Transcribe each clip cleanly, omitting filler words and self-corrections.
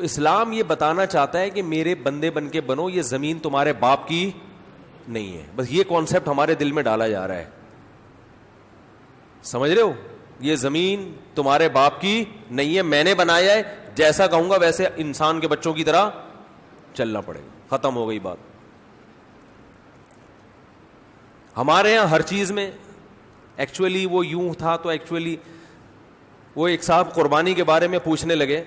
تو اسلام یہ بتانا چاہتا ہے کہ میرے بندے بن کے بنو, یہ زمین تمہارے باپ کی نہیں ہے. بس یہ کانسیپٹ ہمارے دل میں ڈالا جا رہا ہے, سمجھ رہے ہو؟ یہ زمین تمہارے باپ کی نہیں ہے, میں نے بنایا ہے, جیسا کہوں گا ویسے انسان کے بچوں کی طرح چلنا پڑے گا, ختم ہو گئی بات. ہمارے یہاں ہر چیز میں ایکچولی وہ یوں تھا, تو ایکچولی وہ ایک صاحب قربانی کے بارے میں پوچھنے لگے,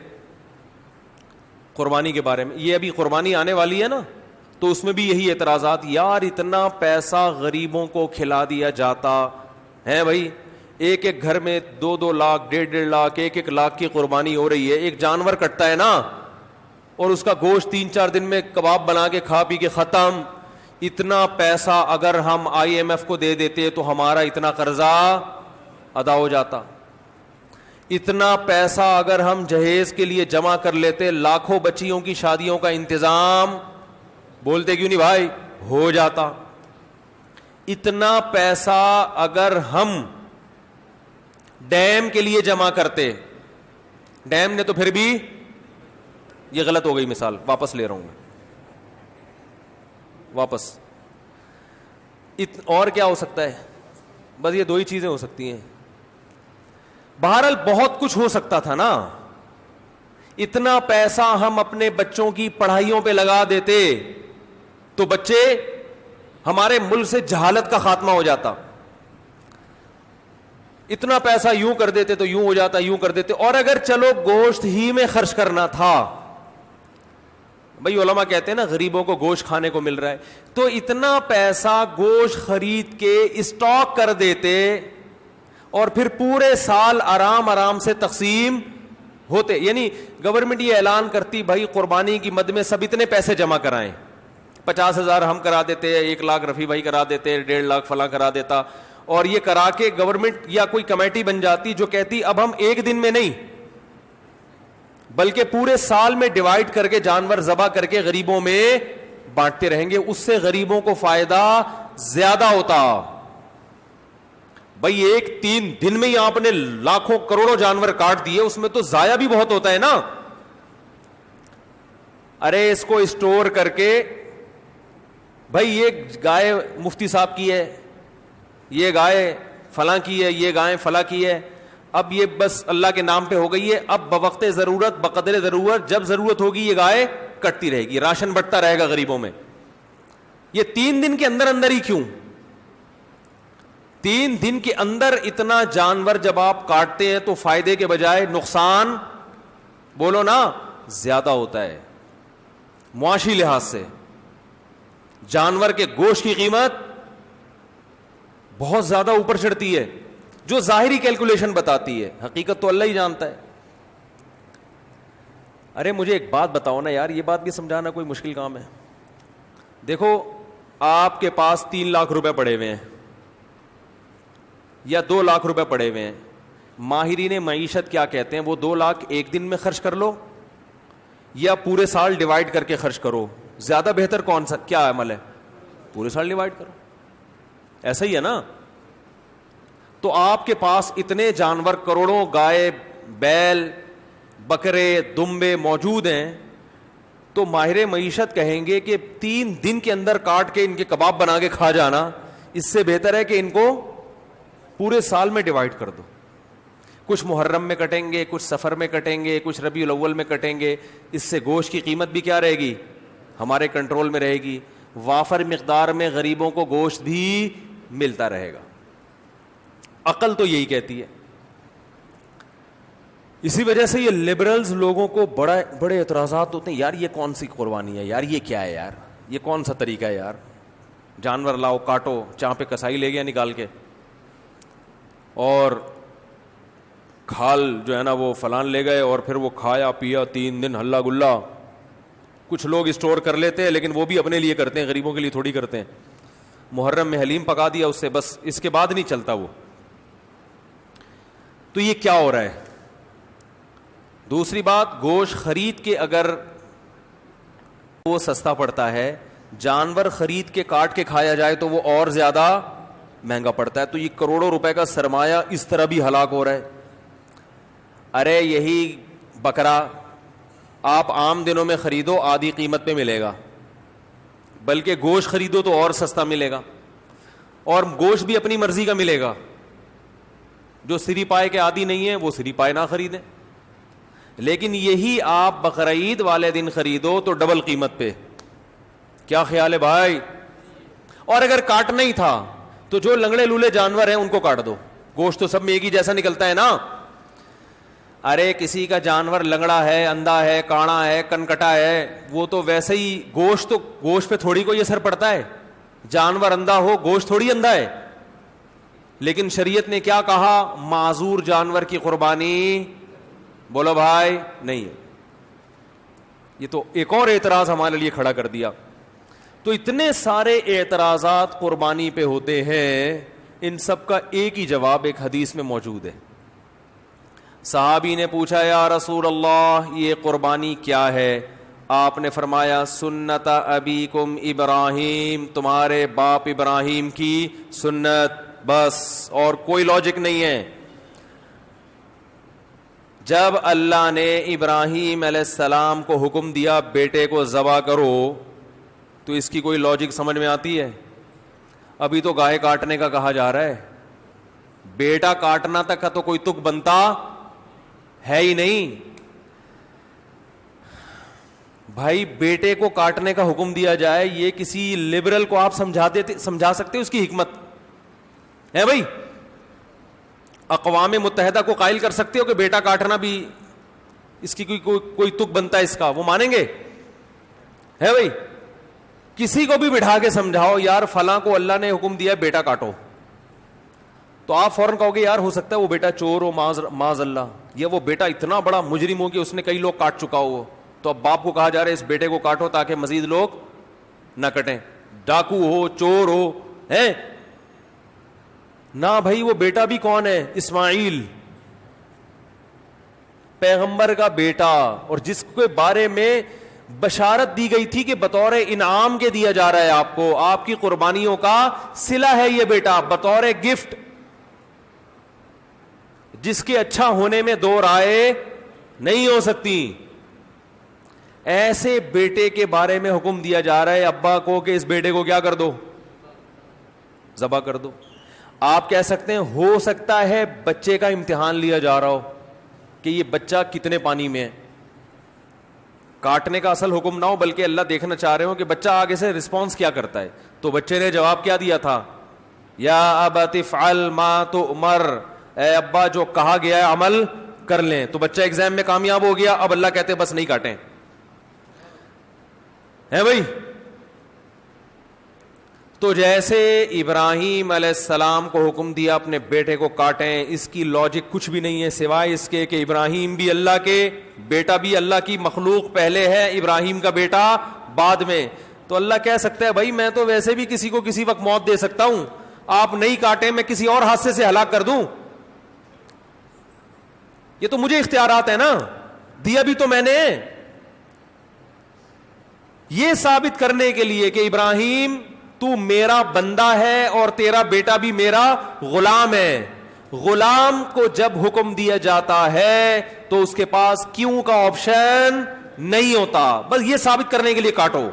قربانی کے بارے میں, یہ ابھی قربانی آنے والی ہے نا, تو اس میں بھی یہی اعتراضات, یار اتنا پیسہ غریبوں کو کھلا دیا جاتا ہے بھائی, ایک ایک گھر میں 2-2 لاکھ 1.5 لاکھ 1 لاکھ کی قربانی ہو رہی ہے, ایک جانور کٹتا ہے نا, اور اس کا گوشت 3-4 دن میں کباب بنا کے کھا پی کے ختم. اتنا پیسہ اگر ہم IMF کو دے دیتے تو ہمارا اتنا قرضہ ادا ہو جاتا. اتنا پیسہ اگر ہم جہیز کے لیے جمع کر لیتے, لاکھوں بچیوں کی شادیوں کا انتظام, بولتے کیوں نہیں بھائی, ہو جاتا. اتنا پیسہ اگر ہم ڈیم کے لیے جمع کرتے, ڈیم نے تو پھر بھی, یہ غلط ہو گئی مثال, واپس لے رہا ہوں میں واپس. اور کیا ہو سکتا ہے؟ بس یہ 2 ہی چیزیں ہو سکتی ہیں. بہرحال بہت کچھ ہو سکتا تھا نا. اتنا پیسہ ہم اپنے بچوں کی پڑھائیوں پہ لگا دیتے تو بچے, ہمارے ملک سے جہالت کا خاتمہ ہو جاتا. اتنا پیسہ یوں کر دیتے تو یوں ہو جاتا, یوں کر دیتے. اور اگر چلو گوشت ہی میں خرچ کرنا تھا, بھائی علماء کہتے ہیں نا غریبوں کو گوشت کھانے کو مل رہا ہے, تو اتنا پیسہ گوشت خرید کے اسٹاک کر دیتے اور پھر پورے سال آرام سے تقسیم ہوتے. یعنی گورنمنٹ یہ اعلان کرتی بھائی قربانی کی مد میں سب اتنے پیسے جمع کرائیں, 50,000 ہم کرا دیتے, 1 لاکھ رفیع بھائی کرا دیتے, 1.5 لاکھ فلاں کرا دیتا, اور یہ کرا کے گورنمنٹ یا کوئی کمیٹی بن جاتی جو کہتی اب ہم ایک دن میں نہیں بلکہ پورے سال میں ڈیوائیڈ کر کے جانور ذبح کر کے غریبوں میں بانٹتے رہیں گے, اس سے غریبوں کو فائدہ زیادہ ہوتا. بھائی 3 دن میں ہی آپ نے لاکھوں کروڑوں جانور کاٹ دیے, اس میں تو ضائع بھی بہت ہوتا ہے نا. ارے اس کو اسٹور کر کے, بھائی یہ گائے مفتی صاحب کی ہے, یہ گائے فلاں کی ہے, یہ گائے فلاں کی ہے, اب یہ بس اللہ کے نام پہ ہو گئی ہے, اب بوقت ضرورت بقدر ضرورت جب ضرورت ہوگی یہ گائے کٹتی رہے گی, راشن بٹتا رہے گا غریبوں میں. یہ 3 دن کے اندر ہی کیوں, 3 دن کے اندر اتنا جانور جب آپ کاٹتے ہیں تو فائدے کے بجائے نقصان, بولو نا, زیادہ ہوتا ہے. معاشی لحاظ سے جانور کے گوشت کی قیمت بہت زیادہ اوپر چڑھتی ہے, جو ظاہری کیلکولیشن بتاتی ہے, حقیقت تو اللہ ہی جانتا ہے. ارے مجھے ایک بات بتاؤ نا یار, یہ بات بھی سمجھانا کوئی مشکل کام ہے. دیکھو آپ کے پاس 3 لاکھ روپے پڑے ہوئے ہیں یا 2 لاکھ روپے پڑے ہوئے ہیں, ماہرین معیشت کیا کہتے ہیں, وہ 2 لاکھ ایک دن میں خرچ کر لو یا پورے سال ڈیوائڈ کر کے خرچ کرو, زیادہ بہتر کون سا کیا عمل ہے؟ پورے سال ڈیوائڈ کرو, ایسا ہی ہے نا. تو آپ کے پاس اتنے جانور, کروڑوں گائے, بیل, بکرے, دمبے موجود ہیں, تو ماہر معیشت کہیں گے کہ 3 دن کے اندر کاٹ کے ان کے کباب بنا کے کھا جانا, اس سے بہتر ہے کہ ان کو پورے سال میں ڈیوائڈ کر دو. کچھ محرم میں کٹیں گے, کچھ سفر میں کٹیں گے, کچھ ربیع الاول میں کٹیں گے, اس سے گوشت کی قیمت بھی کیا رہے گی, ہمارے کنٹرول میں رہے گی, وافر مقدار میں غریبوں کو گوشت بھی ملتا رہے گا. عقل تو یہی کہتی ہے. اسی وجہ سے یہ لبرلز لوگوں کو بڑے اعتراضات ہوتے ہیں, یار یہ کون سی قربانی ہے یار, یہ کیا ہے یار, یہ کون سا طریقہ ہے یار, جانور لاؤ کاٹو, چاہ پہ کسائی لے گیا نکال کے, اور کھال جو ہے نا وہ فلان لے گئے, اور پھر وہ کھایا پیا 3 دن ہلا گلا. کچھ لوگ اسٹور کر لیتے ہیں لیکن وہ بھی اپنے لیے کرتے ہیں, غریبوں کے لیے تھوڑی کرتے ہیں. محرم میں حلیم پکا دیا اس سے, بس اس کے بعد نہیں چلتا وہ. تو یہ کیا ہو رہا ہے؟ دوسری بات, گوشت خرید کے اگر وہ سستا پڑتا ہے, جانور خرید کے کاٹ کے کھایا جائے تو وہ اور زیادہ مہنگا پڑتا ہے. تو یہ کروڑوں روپے کا سرمایہ اس طرح بھی ہلاک ہو رہا ہے. ارے یہی بکرا آپ عام دنوں میں خریدو آدھی قیمت پہ ملے گا, بلکہ گوشت خریدو تو اور سستا ملے گا, اور گوشت بھی اپنی مرضی کا ملے گا. جو سری پائے کے عادی نہیں ہے وہ سری پائے نہ خریدیں. لیکن یہی آپ بقرعید والے دن خریدو تو ڈبل قیمت پہ. کیا خیال ہے بھائی؟ اور اگر کاٹنا ہی تھا تو جو لنگڑے لولے جانور ہیں ان کو کاٹ دو, گوشت تو سب میں ایک ہی جیسا نکلتا ہے نا. ارے کسی کا جانور لنگڑا ہے, اندھا ہے, کاڑا ہے, کنکٹا ہے, وہ تو ویسے ہی گوشت پہ تھوڑی کوئی اثر پڑتا ہے. جانور اندھا ہو, گوشت تھوڑی اندھا ہے. لیکن شریعت نے کیا کہا؟ معذور جانور کی قربانی, بولو بھائی, نہیں ہے. یہ تو ایک اور اعتراض ہمارے لیے کھڑا کر دیا. تو اتنے سارے اعتراضات قربانی پہ ہوتے ہیں, ان سب کا ایک ہی جواب ایک حدیث میں موجود ہے. صحابی نے پوچھا یا رسول اللہ یہ قربانی کیا ہے؟ آپ نے فرمایا سنت ابیکم ابراہیم, تمہارے باپ ابراہیم کی سنت, بس اور کوئی لاجک نہیں ہے. جب اللہ نے ابراہیم علیہ السلام کو حکم دیا بیٹے کو ذبح کرو, تو اس کی کوئی لاجک سمجھ میں آتی ہے؟ ابھی تو گائے کاٹنے کا کہا جا رہا ہے, بیٹا کاٹنا تک کا تو کوئی تک بنتا ہے ہی نہیں. بھائی بیٹے کو کاٹنے کا حکم دیا جائے, یہ کسی لبرل کو آپ سمجھا سکتے اس کی حکمت ہے؟ بھائی اقوام متحدہ کو قائل کر سکتے ہو کہ بیٹا کاٹنا بھی اس کی کوئی تک بنتا ہے اس کا؟ وہ مانیں گے؟ ہے بھائی کسی کو بھی بٹھا کے سمجھاؤ یار فلاں کو اللہ نے حکم دیا بیٹا کاٹو, تو آپ فوراً کہو گے یار ہو سکتا ہے وہ بیٹا چور ہو, معاذ اللہ, یا وہ بیٹا اتنا بڑا مجرم ہو کہ اس نے کئی لوگ کاٹ چکا ہو. تو اب باپ کو کہا جا رہا ہے اس بیٹے کو کاٹو تاکہ مزید لوگ نہ کٹیں, ڈاکو ہو, چور ہو, ہے نہ. بھائی وہ بیٹا بھی کون ہے؟ اسماعیل, پیغمبر کا بیٹا, اور جس کے بارے میں بشارت دی گئی تھی کہ بطور انعام کے دیا جا رہا ہے آپ کو, آپ کی قربانیوں کا صلہ ہے یہ بیٹا, بطور گفٹ, جس کے اچھا ہونے میں دو رائے نہیں ہو سکتی. ایسے بیٹے کے بارے میں حکم دیا جا رہا ہے ابا کو کہ اس بیٹے کو کیا کر دو؟ ذبح کر دو. آپ کہہ سکتے ہیں ہو سکتا ہے بچے کا امتحان لیا جا رہا ہو کہ یہ بچہ کتنے پانی میں ہے, کاٹنے کا اصل حکم نہ ہو بلکہ اللہ دیکھنا چاہ رہے ہو کہ بچہ آگے سے رسپانس کیا کرتا ہے. تو بچے نے جواب کیا دیا تھا؟ یا ابت افعل ما تؤمر, اے ابا جو کہا گیا ہے عمل کر لیں. تو بچہ ایگزام میں کامیاب ہو گیا, اب اللہ کہتے بس نہیں کاٹیں. ہے بھائی تو جیسے ابراہیم علیہ السلام کو حکم دیا اپنے بیٹے کو کاٹیں, اس کی لاجک کچھ بھی نہیں ہے سوائے اس کے کہ ابراہیم بھی اللہ کے, بیٹا بھی اللہ کی مخلوق پہلے ہے, ابراہیم کا بیٹا بعد میں. تو اللہ کہہ سکتا ہے بھائی میں تو ویسے بھی کسی کو کسی وقت موت دے سکتا ہوں, آپ نہیں کاٹیں میں کسی اور حادثے سے ہلاک کر دوں. یہ تو مجھے اختیارات ہے نا, دیا بھی تو میں نے. یہ ثابت کرنے کے لیے کہ ابراہیم تو میرا بندہ ہے اور تیرا بیٹا بھی میرا غلام ہے. غلام کو جب حکم دیا جاتا ہے تو اس کے پاس کیوں کا آپشن نہیں ہوتا, بس یہ ثابت کرنے کے لیے کاٹو.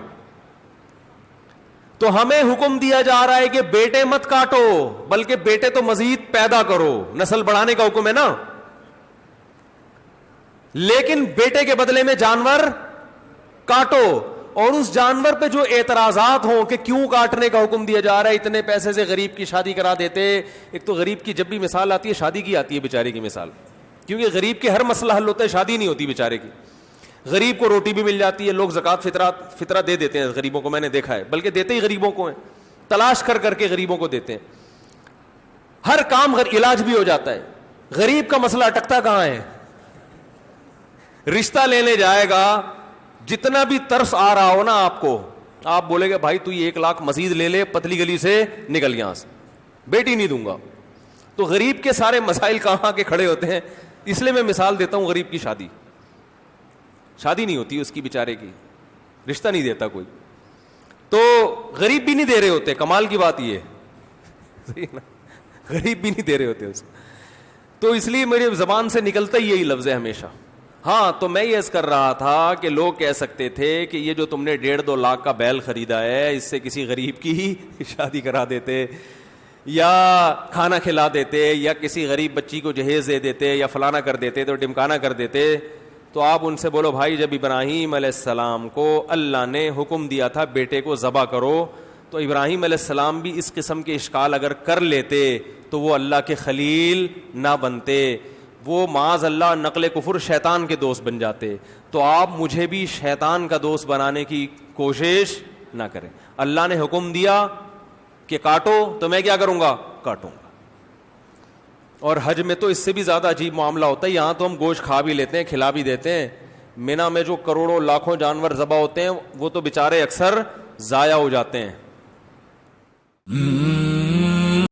تو ہمیں حکم دیا جا رہا ہے کہ بیٹے مت کاٹو بلکہ بیٹے تو مزید پیدا کرو, نسل بڑھانے کا حکم ہے نا. لیکن بیٹے کے بدلے میں جانور کاٹو. اور اس جانور پہ جو اعتراضات ہوں کہ کیوں کاٹنے کا حکم دیا جا رہا ہے, اتنے پیسے سے غریب کی شادی کرا دیتے. ایک تو غریب کی جب بھی مثال آتی ہے شادی کی آتی ہے بیچارے کی مثال, کیونکہ غریب کے ہر مسئلہ حل ہوتا ہے, شادی نہیں ہوتی بیچارے کی. غریب کو روٹی بھی مل جاتی ہے, لوگ زکوٰۃ فطرہ دے دیتے ہیں غریبوں کو, میں نے دیکھا ہے, بلکہ دیتے ہی غریبوں کو ہیں, تلاش کر کر کے غریبوں کو دیتے ہیں. ہر کام علاج بھی ہو جاتا ہے. غریب کا مسئلہ اٹکتا کہاں ہے؟ رشتہ لینے جائے گا, جتنا بھی ترس آ رہا ہو نا آپ کو, آپ بولے گا بھائی تو یہ 1 لاکھ مزید لے لے, پتلی گلی سے نکل یہاں سے, بیٹی نہیں دوں گا. تو غریب کے سارے مسائل کہاں کے کھڑے ہوتے ہیں. اس لیے میں مثال دیتا ہوں, غریب کی شادی نہیں ہوتی اس کی بیچارے کی, رشتہ نہیں دیتا کوئی, تو غریب بھی نہیں دے رہے ہوتے. کمال کی بات یہ غریب بھی نہیں دے رہے ہوتے اس. تو اس لیے میری زبان سے نکلتا ہی یہی لفظ ہے ہمیشہ, ہاں تو میں یہ عرض کر رہا تھا کہ لوگ کہہ سکتے تھے کہ یہ جو تم نے 1.5-2 لاکھ کا بیل خریدا ہے اس سے کسی غریب کی شادی کرا دیتے یا کھانا کھلا دیتے یا کسی غریب بچی کو جہیز دے دیتے یا فلانا کر دیتے تو ڈمکانا کر دیتے. تو آپ ان سے بولو بھائی جب ابراہیم علیہ السلام کو اللہ نے حکم دیا تھا بیٹے کو ذبح کرو تو ابراہیم علیہ السلام بھی اس قسم کے اشکال اگر کر لیتے تو وہ اللہ کے خلیل نہ بنتے, وہ معاذ اللہ نقل کفر شیطان کے دوست بن جاتے. تو آپ مجھے بھی شیطان کا دوست بنانے کی کوشش نہ کریں. اللہ نے حکم دیا کہ کاٹو تو میں کیا کروں گا, کاٹوں گا. اور حج میں تو اس سے بھی زیادہ عجیب معاملہ ہوتا ہے. یہاں تو ہم گوشت کھا بھی لیتے ہیں, کھلا بھی دیتے ہیں. مینا میں جو کروڑوں لاکھوں جانور ذبح ہوتے ہیں وہ تو بیچارے اکثر ضائع ہو جاتے ہیں.